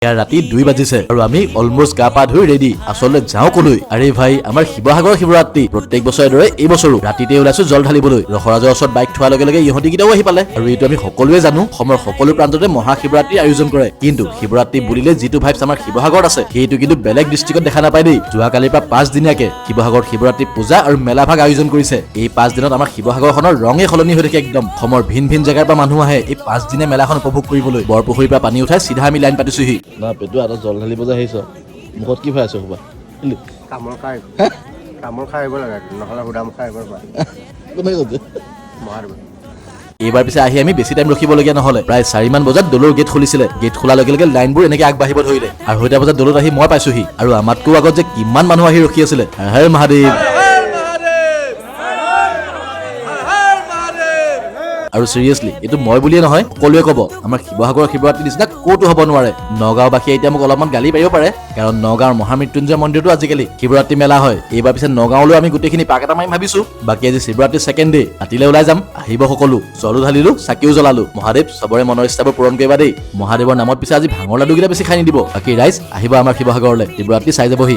ইয়াৰ ৰাতি 2 বাজিছে আৰু আমি অলমোষ্ট গা পা ধুই ৰেডি আসলে যাও কলৈ আৰে ভাই আমাৰ শিৱসাগৰ শিৱৰাত্ৰি প্ৰত্যেক বছৰৰ দৰে এই বছৰো ৰাতিতে ওলাইছো জল ঢালিবলৈ ৰখৰাজৰ ওচৰত বাইক থোৱাৰ লগে লগে ইহঁতি কিটাও আহি পালে আৰু এইটো আমি সকলোৱে জানো অসমৰ সকলো প্ৰান্ততে মহাশিৱৰাত্ৰি আয়োজন কৰে কিন্তু শিৱৰাত্ৰি বুলিলে যিটো ভাইবছ আমাৰ শিৱসাগৰত আছে সেইটো কিন্তু বেলেগ ডিষ্ট্ৰিক্টত দেখা নাপায় দেই যোৱাকালিৰ পৰা 5 দিনীয়াকে শিৱসাগৰ শিৱৰাত্ৰি পূজা আৰু মেলা ভাগ আয়োজন কৰিছে এই 5 দিনত আমাৰ শিৱসাগৰখনৰ ৰঙে সলনি হৈ থাকে একদম অসমৰ ভিন ভিন জাগাৰ পৰা মানুহ আহে এই 5 দিনে মেলাখন উপভোগ কৰিবলৈ বৰপুখুৰীৰ পৰা পানী উঠাই সিধা আমি লাইন পাতিছোহি না পেটু আৰু জল ঢালিব যে আহিছ মুখত কি ভাই আছে হবা কামৰ খাই আহিব লাগে নহ'লে সুদাম খাই আহিব পাৰে কোনে কৈছে মহাদেৱ এইবাৰ পিছে আহি আমি বেছি টাইম ৰখিবলগীয়া নহলে প্ৰায় 4 মান বজাত দলৰ গেট খুলিছিলে গেট খোলাৰ লগে লগে লাইনবোৰ এনেকৈ আগবাঢ়িব ধৰিলে আৰু 2টা বজাত দলত আহি মই পাইছোহি আৰু আমাতকৈ আগত যে কিমান মানুহ আহি ৰখি আছিলে হৰ মহাদেৱ আৰু সিৰিয়াসলি এটো মই বুলিয়ে নহয় সকলোৱে ক'ব আমাৰ শিৱসাগৰৰ শিৱৰাত্ৰি নিচিনা ক'তো হ'ব নোৱাৰে নগাঁওবাসীয়ে এতিয়া মোক অলপমান গালি পাৰিব পাৰে কাৰণ নগাঁৱৰ মহামৃত্যুঞ্জয় মন্দিৰটো আজিকালি শিৱৰাত্ৰি মেলা হয় এইবাৰ পিছে নগাঁৱলৈ আমি গোটেইখিনি পাক এটা মাৰিম ভাবিছো বাকী আজি শিৱৰাত্ৰি ছেকেণ্ড ডে ৰাতিলৈ ওলাই যাম আহিব সকলো জলো ঢালিলো চাকিও জ্বলালো মহাদেৱ সবৰে মনৰ ইচ্ছাবোৰ পূৰণ কৰিবা দেই মহাদেৱৰ নামত পিছে আজি ভাঙৰ লাডুকেইটা বেছি খাই নিদিব বাকী ৰাইজ আহিব আমাৰ শিৱসাগৰলৈ শিৱৰাত্ৰি চাই যাবহি